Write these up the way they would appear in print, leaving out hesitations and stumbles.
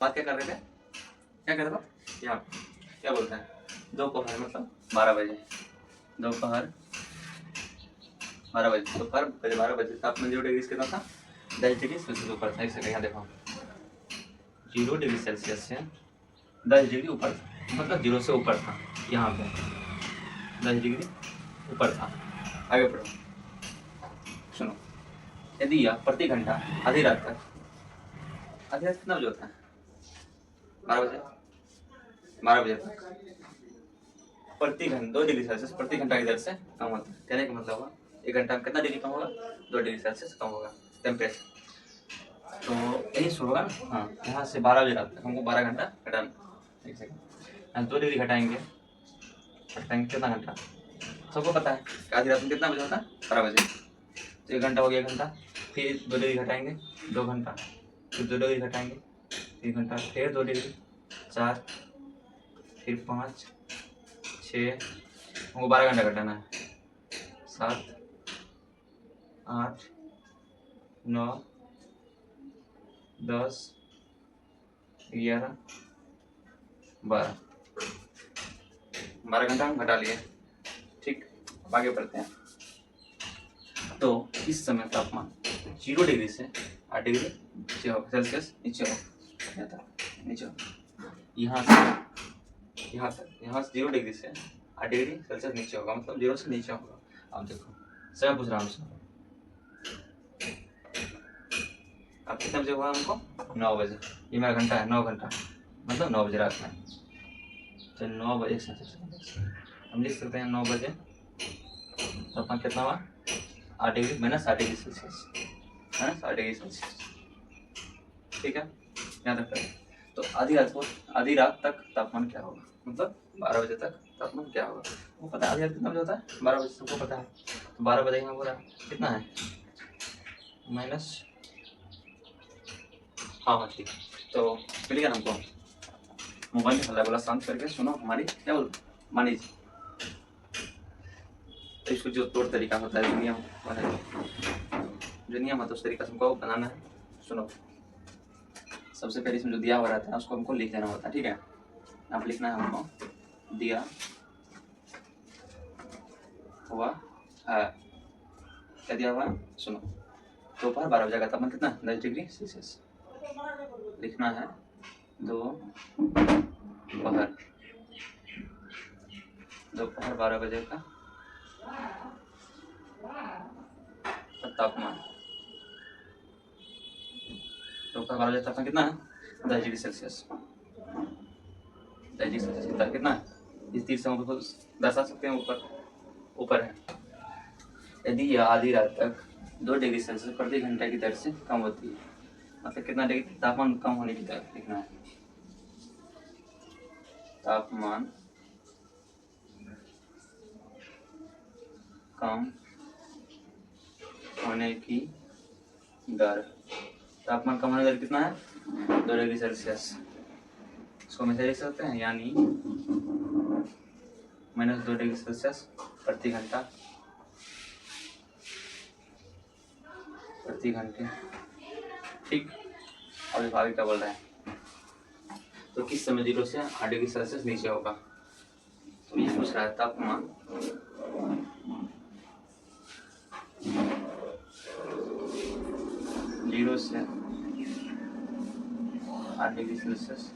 बात क्या कर रहे थे, क्या कर रहे थे यहाँ क्या बोलते हैं, दोपहर मतलब 12 बजे, दोपहर 12 बजे, दोपहर 12 बजे तापमान 0 डिग्री कितना था, 10 डिग्री सेल्सियस ऊपर था। एक सेकंड यहाँ देखो, 0 डिग्री सेल्सियस से 10 डिग्री ऊपर था, मतलब 0 से ऊपर था, यहाँ पे 10 डिग्री ऊपर था। आगे बढ़ो, सुनो, यदि यह प्रति घंटा आधी रात तक, आधी रात कितना बजे होता है, 12 बजे, 12 बजे तक प्रति घंटा 2 डिग्री सेल्सियस प्रति घंटा की दर से कम होता है। कहने का मतलब हुआ 1 घंटा में कितना डिग्री कम होगा, 2 डिग्री सेल्सियस कम होगा टेम्परेचर। तो यही शुरू होगा ना, हाँ, यहाँ से 12 बजे रात तक हमको 12 घंटा घटाना। एक सेकंड, यहाँ 2 डिग्री घटाएंगे, कितना घंटा, सबको पता है आधी रात में कितना बजे होता है, 12 बजे। तो 1 घंटा हो गया, 1 घंटा, फिर 2 डिग्री घटाएंगे 2 घंटा, फिर 2 डिग्री घटाएंगे 3 घंटा, फिर 2 डिग्री 4, फिर 5, 6, हमको 12 घंटा घटाना है, 7, 8, 9, 10, 11, 12, 12 घंटा हम घटा लिए। ठीक, अब आगे बढ़ते हैं। तो इस समय तापमान 0 डिग्री से 8 डिग्री सेल्सियस नीचे हो, यहाँ से 0 डिग्री से 8 डिग्री सेल्सियस नीचे होगा, मतलब 0 से नीचे होगा। अब देखो, समय पूछ रहा हूँ अब कितने बजे हुआ हमको, 9 बजे, ये मेरा घंटा है, 9 घंटा मतलब 9 बजे रात में। तो 9 बजे हम लिख सकते हैं 9 बजे तापमान कितना हुआ, 8 degree minus 8 degree Celsius, minus 8 degree Celsius. ठीक है, याद रखते हैं। तो आधी रात तक तापमान क्या होगा, मतलब 12 बजे तक तापमान क्या होगा, वो पता है। आधी रात कितना बजे होता है, 12 बजे, सबको पता है। तो 12 बजे यहाँ बोला कितना है, माइनस, हाँ ठीक। तो क्लियर, हमको मोबाइल में हल्ला गुला शांत करके सुनो हमारी क्या बोल मानी जी। तो इसको जो तौर तरीका होता है दुनिया में तो उस तरीका से हमको बनाना है। सुनो, सबसे पहले इसमें जो दिया हुआ रहता है उसको हमको लिख देना होता है। ठीक है, अब लिखना है हमको, दिया हुआ है, क्या दिया हुआ है, सुनो, दोपहर 12 बजे का तापमान कितना, 10 डिग्री सेल्सियस लिखना है। दोपहर 12 बजे का तापमान, दोपहर 12 बजे तापमान कितना है, 10 डिग्री सेल्सियस, 10 डिग्री सेल्सियस कितना है, इस तीर से हम दर्शा सकते हैं, ऊपर है। यदि यह आधी रात तक 2 डिग्री सेल्सियस प्रति घंटे की दर से कम होती है, मतलब कितना डिग्री तापमान कम होने की दर लिखना है, तापमान कम होने की दर, तापमान कम होने की दर कितना है, 2 डिग्री सेल्सियस, इसको हम ऐसे लिख सकते हैं, यानी माइनस 2 डिग्री सेल्सियस प्रति घंटा, प्रति घंटे। ठीक, अब आगे क्या बोल रहे हैं, तो किस समय 0 से 8 डिग्री सेल्सियस नीचे होगा। तो ये पूछ रहा है तापमान 0 से 8 डिग्री सेल्सियस,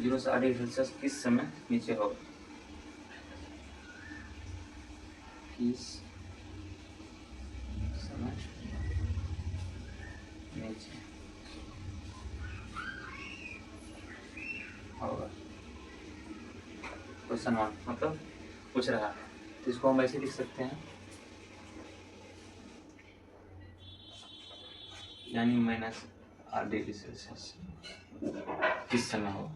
0 से 8 डिग्री सेल्सियस किस समय नीचे होगा, किस समय नीचे होगा, क्वेश्चन मार्क मतलब पूछ रहा है। तो इसको हम ऐसे लिख सकते हैं, यानी माइनस 8 डिग्री सेल्सियस किस समय होगा।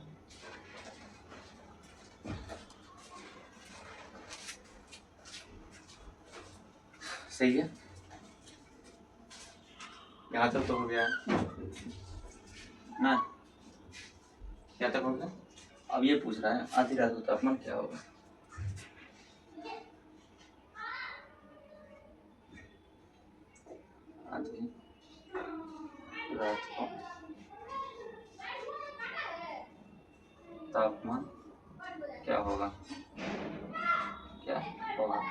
सही है, यहाँ तक तो हो गया ना, यहाँ तक हो गया। अब ये पूछ रहा है आधी रात को तापमान क्या होगा। रात को तापमान क्या होगा, क्या होगा।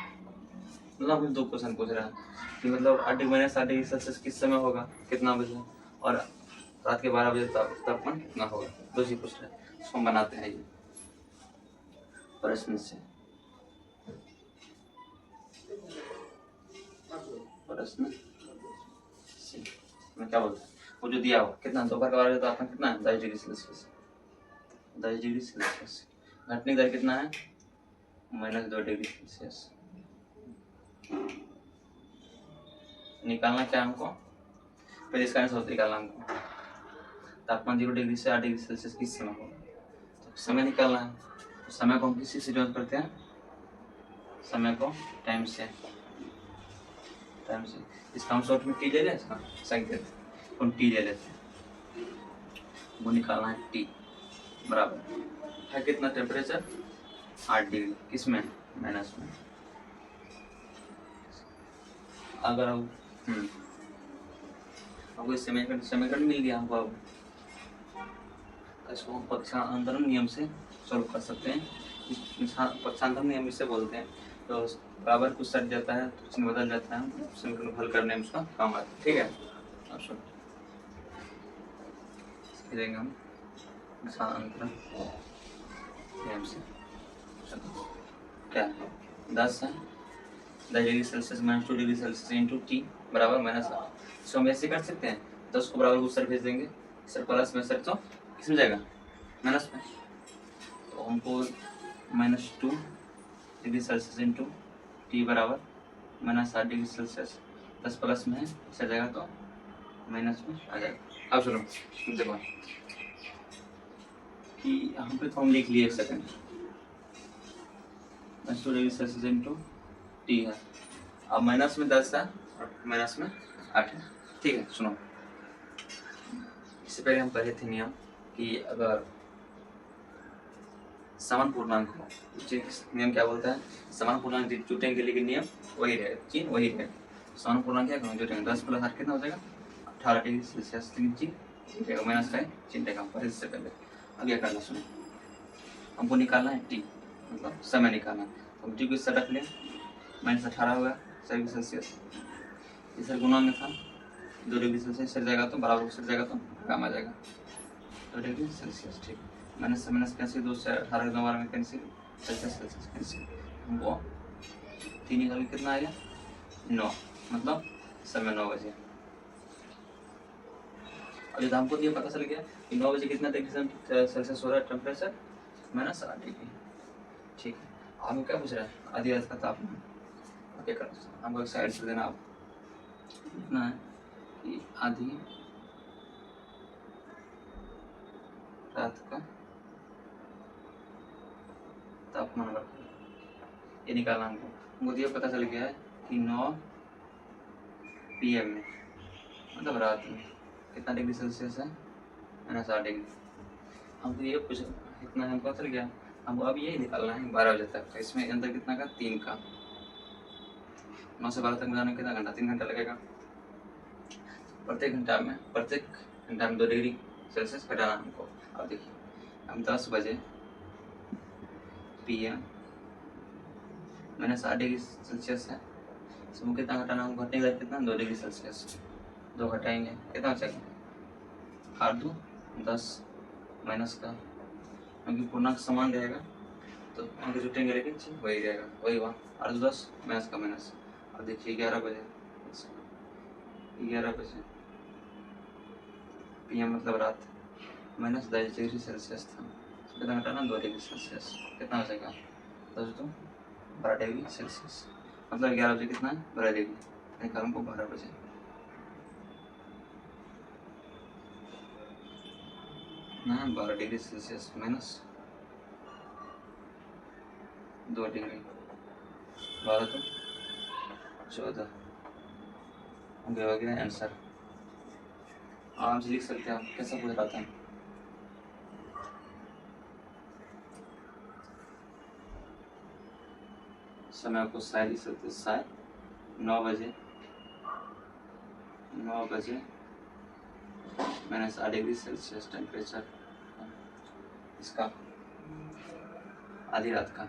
मतलब हम 2 क्वेश्चन पूछ रहे हैं कि मतलब 8 डिग्री माइनस 8 डिग्री सेल्सियस किस समय होगा, कितना बजे, और रात के 12 बजे तापमान कितना होगा, 2 चीज पूछ रहे हैं। इसको हम बनाते हैं ये प्रश्न से। प्रश्न से मैं क्या बोलता है, वो जो दिया हुआ कितना, दोपहर का 12 बजे तापमान कितना है, 10 डिग्री सेल्सियस, 10 डिग्री सेल्सियस। घटने दर कितना है, -2 डिग्री सेल्सियस। निकालना क्या हमको, फिर इसका आंसर निकालना हमको। तापमान 0 डिग्री से 8 डिग्री सेल्सियस किस समय होगा, तो समय निकालना है। तो समय को हम किसी से डिवाइड करते हैं, समय को टाइम से, टाइम से। इसका हम शॉर्ट में टी ले लें, इसका संकेत हम टी ले लेते हैं। वो निकालना है टी बराबर है कितना, टेम्परेचर 8 डिग्री, किस में, माइनस में। अगर हम हमको समीकरण मिल गया हमको, अब इसको हम पक्षांतर नियम से सॉल्व कर सकते हैं। पक्षांतर नियम इसे बोलते हैं। तो बराबर कुछ सट जाता है तो चिन्ह बदल जाता है, समीकरण हल करने में उसका काम आता है। ठीक है, अब सुनो, देंगे हम पक्षांतर नियम से क्या 10 degree Celsius -2 degree Celsius into T बराबर -8। इसको हम ऐसे कर सकते हैं, 10 को बराबर सर भेज देंगे, सर प्लस में सर तो किस में जाएगा, माइनस में। तो हमको -2 डिग्री सेल्सियस इंटू टी बराबर -8 डिग्री सेल्सियस, 10 प्लस में है सर जाएगा तो माइनस में आ जाएगा। अब सुनो देखो कि यहाँ पे तो हम लिख लिए, एक second, -2 degree Celsius into T है, अब माइनस में 10 है और माइनस में 8 है। ठीक है, सुनो, इससे पहले हम पढ़े थे नियम कि अगर समान पूर्णांक हो, नियम क्या बोलता है, समान पूर्णांक जुटेंगे, लेकिन नियम वही रहेगा, चिन्ह वही रहेगा। समान पूर्णांक क्या करेंगे, जुटेंगे, 10 + 8 कितना हो जाएगा, 18 डिग्री सेल्सियस, लेकिन चिन्ह माइनस का चिन्ह रहेगा। पर इससे पहले अब क्या करना, सुनो, हमको निकालना है टी, मतलब समय निकालना है। तो टी को इससे रख लें, -18 होगा 6 सेल्सियस, इसे गुना में था 2 डिग्री सेल्सियस, सर जाएगा तो बराबर सर जाएगा तो काम आ जाएगा 2 डिग्री सेल्सियस। ठीक, माइनस से माइनस कैंसिल, 2 से 18 के 12 में कैंसिल, सेल्सियस कैंसिल, हमको 3 निकाल के कितना आ गया, 9, मतलब समय 9 बजे। अब जब हमको ये पता चल गया कि 9 बजे कितना डिग्री सेल्सियस हो रहा है टेम्परेचर, -8 डिग्री। ठीक है, हम क्या पूछ रहे हैं, आधी रात का तापमान। क्या करना, हमको एक साइड से देना, आप इतना है कि आधी रात का तापमान ये निकालना हमको ये पता चल गया है कि 9 PM में, मतलब रात में कितना डिग्री सेल्सियस है, -8 डिग्री। हमको ये कुछ इतना हमको पता चल गया, हमको अब यही निकालना है 12 बजे तक। तो इसमें अंदर कितना का, 3 का, 9 से 12 तक मिलाने में कितना घंटा, 3 घंटा लगेगा। प्रत्येक घंटा में 2 डिग्री सेल्सियस घटाना हमको। अब देखिए, हम 10 बजे PM -8 डिग्री सेल्सियस है, इसमें कितना घटाना, हम घटेगा कितना, 2 डिग्री सेल्सियस, 2 घटाएंगे कितना बचेगा, 8 2 10 माइनस का, क्योंकि पूर्णांक समान रहेगा तो अंक जुटेंगे, लेकिन चिन्ह वही रहेगा, वही हुआ 8 2 10 माइनस का माइनस। अब देखिए 11 बजे PM मतलब रात, -10 डिग्री सेल्सियस था, कितना घटाना, 2 डिग्री सेल्सियस, कितना बचेगा, 10 2 12 डिग्री सेल्सियस, मतलब 11 बजे कितना है, 12 डिग्री, निकाल को 12 बजे ना, 12 डिग्री सेल्सियस माइनस 2 डिग्री, 12 तो 14 हो गया आंसर। आराम से लिख सकते हैं आप, कैसा पूछ रहा था। समय को शायद लिख सकते, शायद 9 बजे -8 डिग्री सेल्सियस टेम्परेचर इसका आधी रात का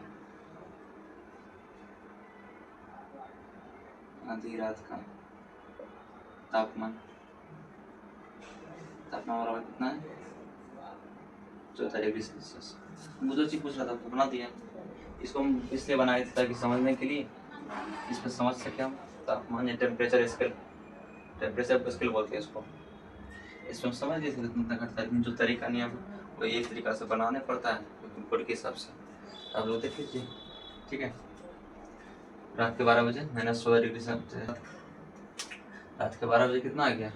तापमान हमारा कितना है 14 डिग्री सेल्सियस। मुझे चीज पूछ रहा था आपको बना दिया। इसको हम इसलिए बनाए थे ताकि समझने के लिए, इसमें समझ सके हम तापमान या टेम्परेचर स्केल बोलते हैं इसको। इसमें हम समझ लिए थे कितना घटता है, लेकिन जो तरीका नहीं है वो एक तरीका से बनाने पड़ता है कोड के हिसाब से। आप लोग देख लीजिए, ठीक है। रात के 12 बजे -14 डिग्री सेल्सियस। रात के 12 बजे कितना आ गया?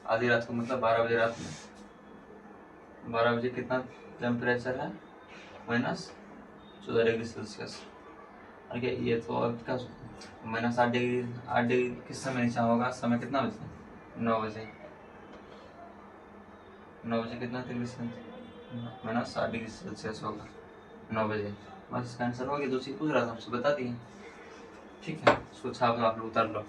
आधी रात को मतलब 12 बजे रात में 12 बजे कितना टेम्परेचर है? -14 डिग्री सेल्सियस। ओके, ये तो अब क्या -8 डिग्री किस समय नीचा होगा? समय कितना बजे? 9 बजे। 9 बजे कितना डिग्री सेल्सियस? -8 डिग्री सेल्सियस होगा 9 बजे। बस इसका आंसर हो गया। दूसरी पूछ रहा था हमसे, बता दिए, ठीक है। उसको छाप आप लोग उतार लो।